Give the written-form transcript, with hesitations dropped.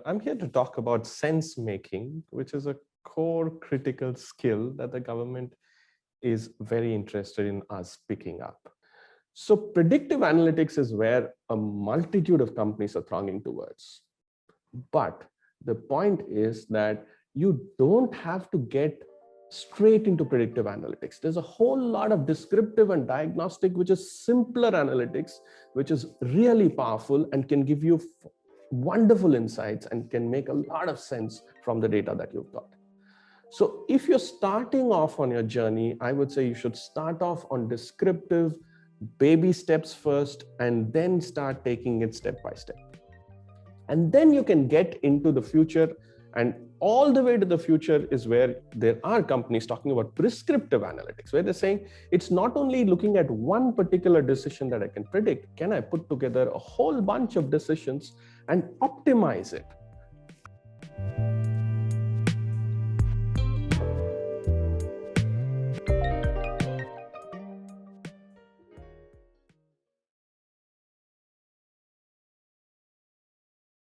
I'm here to talk about sense making, which is a core critical skill that the government is very interested in us picking up. So predictive analytics is where a multitude of companies are thronging towards. But the point is that you don't have to get straight into predictive analytics. There's a whole lot of descriptive and diagnostic, which is simpler analytics, which is really powerful and can give you wonderful insights and can make a lot of sense from the data that you've got. So if you're starting off on your journey, I would say you should start off on descriptive baby steps first, and then start taking it step by step. And then you can get into the future, and all the way to the future is where there are companies talking about prescriptive analytics, where they're saying it's not only looking at one particular decision that I can predict, can I put together a whole bunch of decisions and optimize it